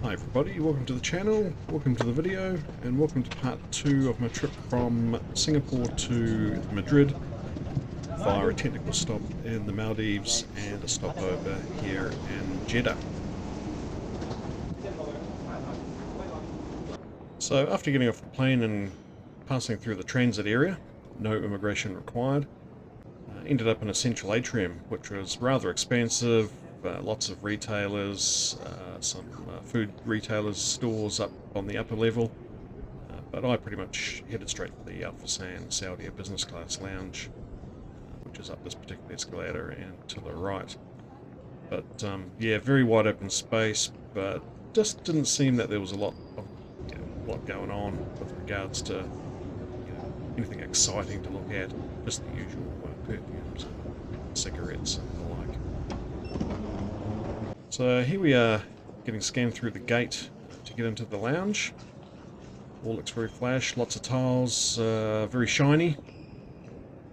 Hi everybody, welcome to the channel, welcome to the video, and welcome to part 2 of my trip from Singapore to Madrid via a technical stop in the Maldives and a stopover here in Jeddah. So after getting off the plane and passing through the transit area, no immigration required, ended up in a central atrium which was rather expansive. Lots of retailers, some food retailers, stores up on the upper level, but I pretty much headed straight for the Al Saudia business class lounge, which is up this particular escalator and to the right. But yeah, very wide open space, but just didn't seem that there was a lot going on with regards to anything exciting to look at. Just the usual perfumes, cigarettes, and the like. So here we are, getting scanned through the gate to get into the lounge. All looks very flash, lots of tiles, very shiny.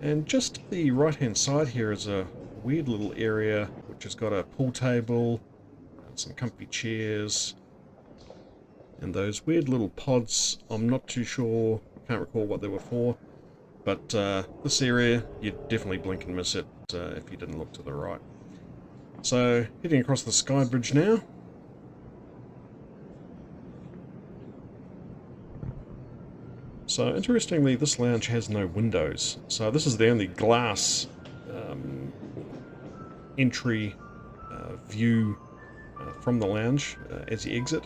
And just to the right hand side here is a weird little area which has got a pool table, some comfy chairs, and those weird little pods. I'm not too sure, can't recall what they were for, but this area, you'd definitely blink and miss it if you didn't look to the right. So, heading across the sky bridge now. So, interestingly, this lounge has no windows. So, this is the only glass entry view from the lounge as you exit.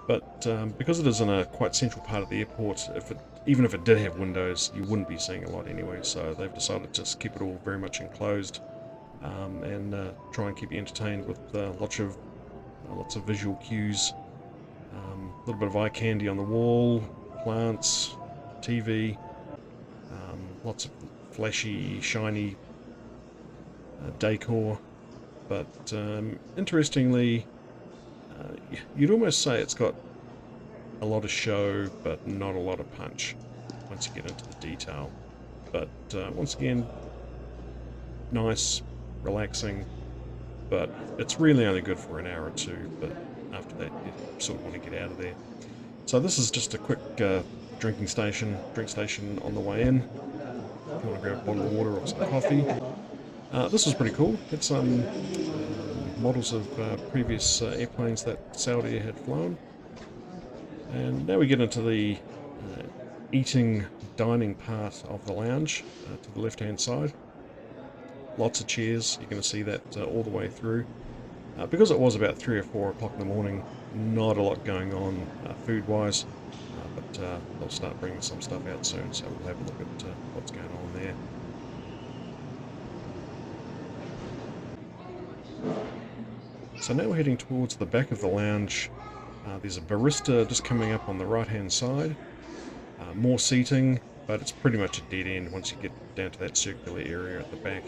But because it is in a quite central part of the airport, even if it did have windows, you wouldn't be seeing a lot anyway. So, they've decided to just keep it all very much enclosed. And try and keep you entertained with lots of visual cues, a little bit of eye candy on the wall, plants, TV, lots of flashy, shiny decor. But interestingly, you'd almost say it's got a lot of show, but not a lot of punch once you get into the detail. But once again, nice, relaxing, but it's really only good for an hour or two, but after that you sort of want to get out of there. So this is just a quick drink station on the way in. If you want to grab a bottle of water or some coffee. This is pretty cool. It's some models of previous airplanes that Saudia had flown. And now we get into the eating, dining part of the lounge to the left hand side. Lots of chairs, you're going to see that all the way through. Because it was about 3 or 4 o'clock in the morning, not a lot going on food-wise, but they'll start bringing some stuff out soon, so we'll have a look at what's going on there. So now we're heading towards the back of the lounge. There's a barista just coming up on the right-hand side. More seating, but it's pretty much a dead end once you get down to that circular area at the back.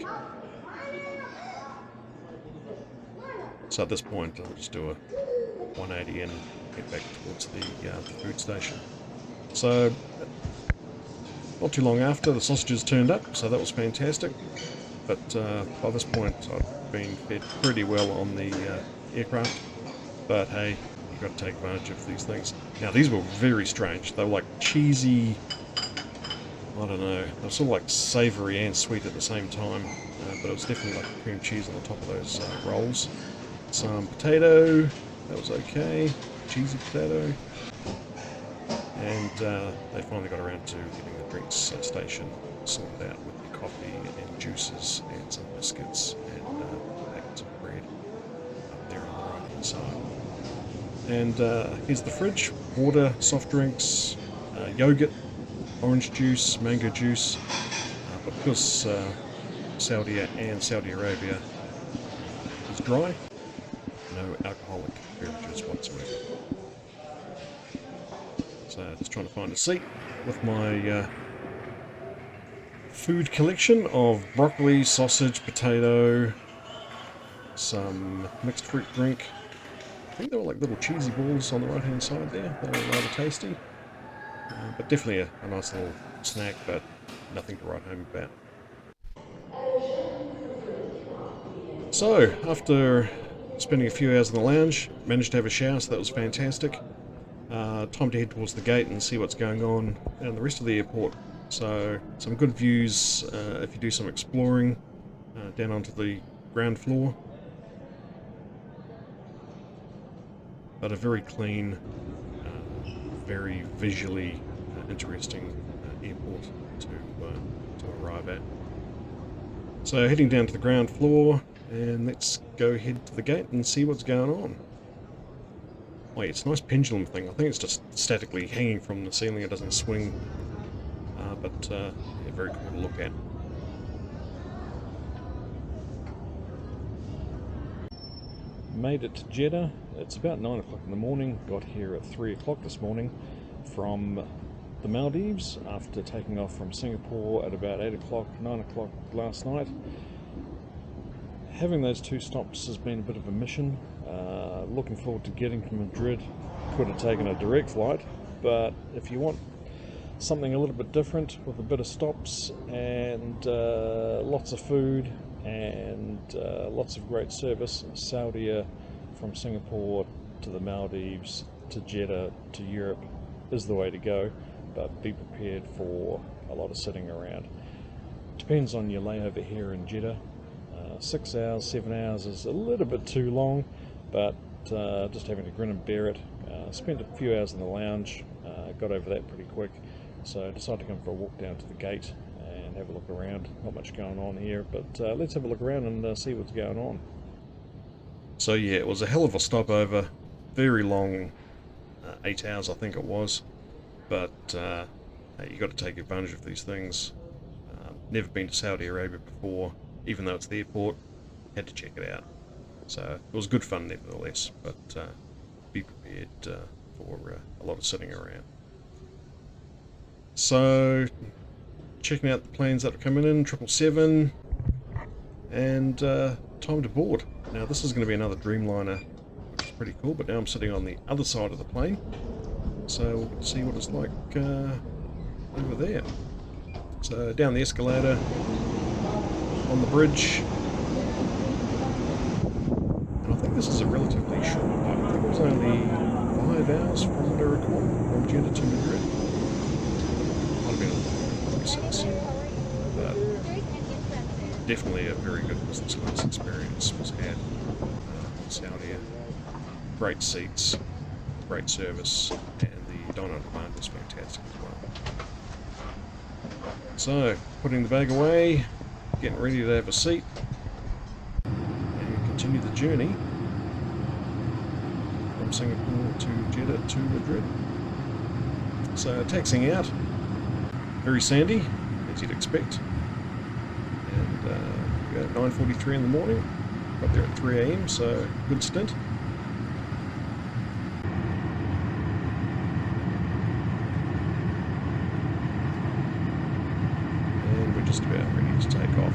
So at this point, I'll just do a 180 and get back towards the food station. So, not too long after, the sausages turned up, so that was fantastic. But by this point, I've been fed pretty well on the aircraft. But hey, you've got to take advantage of these things. Now, these were very strange. They were like cheesy, I don't know, they were sort of like savoury and sweet at the same time. But it was definitely like cream cheese on the top of those rolls. Some potato, that was okay, cheesy potato. And they finally got around to getting the drinks station sorted out with the coffee and juices and some biscuits and packets of bread up there on the right hand side. And here's the fridge: water, soft drinks, yogurt, orange juice, mango juice. But because Saudia and Saudi Arabia is dry, no alcoholic beverages whatsoever. So just trying to find a seat with my food collection of broccoli, sausage, potato, some mixed fruit drink. I think they were like little cheesy balls on the right hand side there. They were rather tasty. But definitely a nice little snack, but nothing to write home about. So, after spending a few hours in the lounge. Managed to have a shower, so that was fantastic. Time to head towards the gate and see what's going on in the rest of the airport. So some good views if you do some exploring down onto the ground floor. But a very clean, very visually interesting airport to arrive at. So heading down to the ground floor, and let's go head to the gate and see what's going on. Oh yeah, it's a nice pendulum thing. I think it's just statically hanging from the ceiling, it doesn't swing, but yeah, very cool to look at. Made it to Jeddah. It's about 9 o'clock in the morning. Got here at 3 o'clock this morning from the Maldives after taking off from Singapore at about 8 o'clock, 9 o'clock last night. Having those 2 stops has been a bit of a mission. Looking forward to getting to Madrid. Could have taken a direct flight, but if you want something a little bit different with a bit of stops and lots of food and lots of great service, Saudia from Singapore to the Maldives to Jeddah to Europe is the way to go, but be prepared for a lot of sitting around. Depends on your layover here in Jeddah. 6 hours, 7 hours is a little bit too long, but just having to grin and bear it. Spent a few hours in the lounge, got over that pretty quick, so decided to come for a walk down to the gate and have a look around. Not much going on here, but let's have a look around and see what's going on. So yeah, it was a hell of a stopover, very long, 8 hours I think it was, but hey, you got to take advantage of these things. Never been to Saudi Arabia before, even though it's the airport, had to check it out. So it was good fun nevertheless, but be prepared for a lot of sitting around. So checking out the planes that are coming in, 777, and time to board. Now this is going to be another Dreamliner, which is pretty cool, but now I'm sitting on the other side of the plane, so we'll see what it's like over there. So down the escalator, on the bridge, and I think this is a relatively short flight. I think it was only 5 hours from what I recall, from Jeddah to Madrid. Might have been probably 6, but definitely a very good business class experience was had in Saudi. Great seats, great service, and the dine on demand was fantastic as well. So, putting the bag away, getting ready to have a seat, and continue the journey from Singapore to Jeddah to Madrid. So, taxiing out, very sandy, as you'd expect, and we go at 9:43 in the morning, got there at 3 AM, so good stint. Just about ready to take off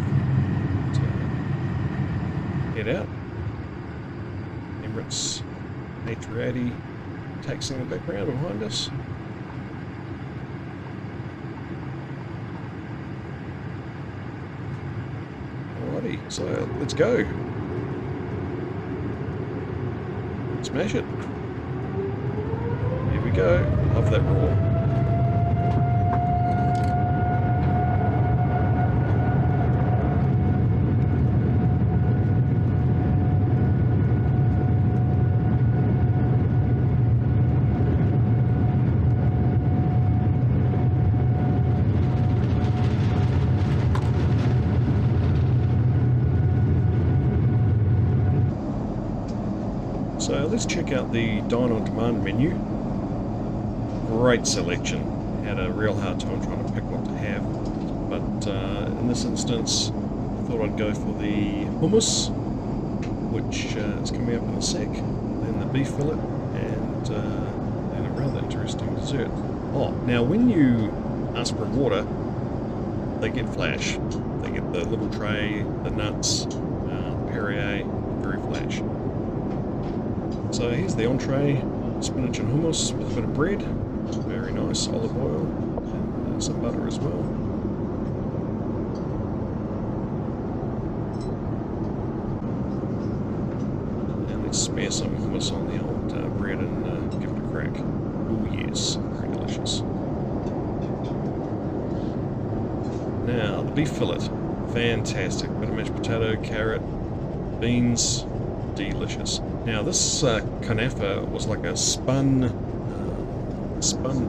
and head out. Emirates A380 taxiing in the background behind us. Alrighty, so let's go. Smash it. Here we go. Love that roar. So let's check out the Dine on Demand menu. Great selection. Had a real hard time trying to pick what to have, but in this instance I thought I'd go for the hummus, which is coming up in a sec, then the beef fillet, and a rather interesting dessert. Oh, now when you ask for water, they get flash. They get the little tray, the nuts, Perrier, very flash. So here's the entree, spinach and hummus with a bit of bread, very nice, olive oil, and some butter as well. And spare some hummus on the old bread and give it a crack. Oh yes, very delicious. Now, the beef fillet. Fantastic. Bit of mashed potato, carrot, beans. Delicious. Now, this kanafa was like a spun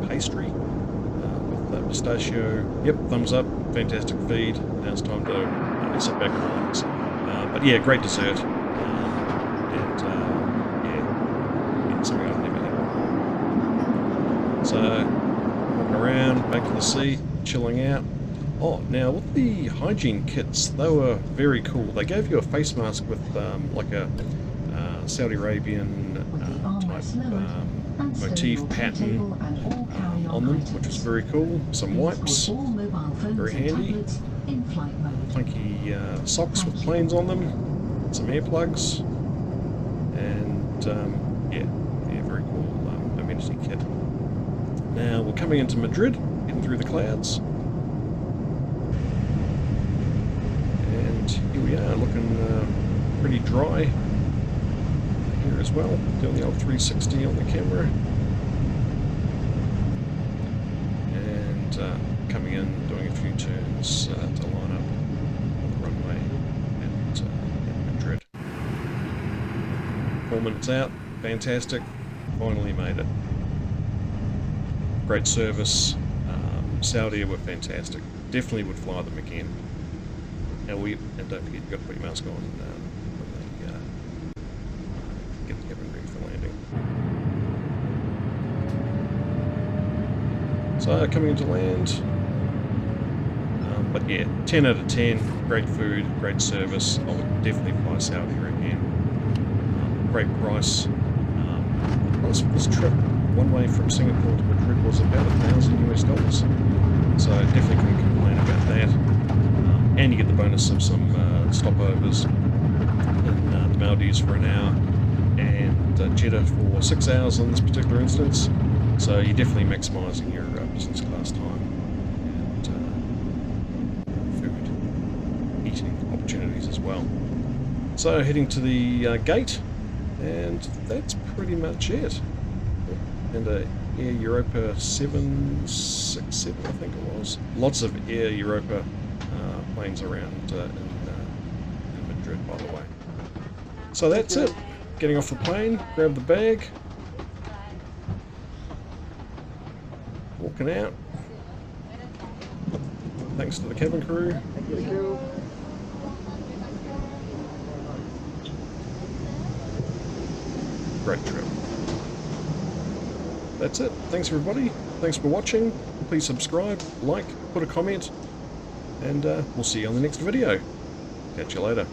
pastry with pistachio. Yep, thumbs up. Fantastic feed. Now it's time to sit back and relax. But yeah, great dessert. Yeah, something I've never had before. So, walking around, back to the sea, chilling out. Oh, now with the hygiene kits, they were very cool. They gave you a face mask with like a Saudi Arabian type motif pattern on them, which was very cool. Some wipes, very handy. Funky socks with planes on them, some earplugs, and yeah, very cool amenity kit. Now we're coming into Madrid, getting through the clouds. Here we are, looking pretty dry here as well. Doing the old 360 on the camera. And coming in, doing a few turns to line up on the runway at Madrid. 4 minutes out, fantastic. Finally made it. Great service. Saudia were fantastic. Definitely would fly them again. And don't forget, you've got to put your mask on when they get the cabin ready for landing. So coming into land, but yeah, 10 out of 10. Great food, great service. I would definitely fly Saudia again. Great price. This trip one way from Singapore to Madrid was about $1,000 US. So definitely couldn't complain about that. And you get the bonus of some stopovers in the Maldives for an hour and Jeddah for 6 hours in this particular instance. So you're definitely maximising your business class time and food, eating opportunities as well. So heading to the gate, and that's pretty much it. And Air Europa 767, I think it was. Lots of Air Europa planes around in Madrid, by the way. So that's it. Getting off the plane, grab the bag, walking out. Thanks to the cabin crew. Thank you. Great trip. That's it. Thanks everybody. Thanks for watching. Please subscribe, like, put a comment, and we'll see you on the next video. Catch you later.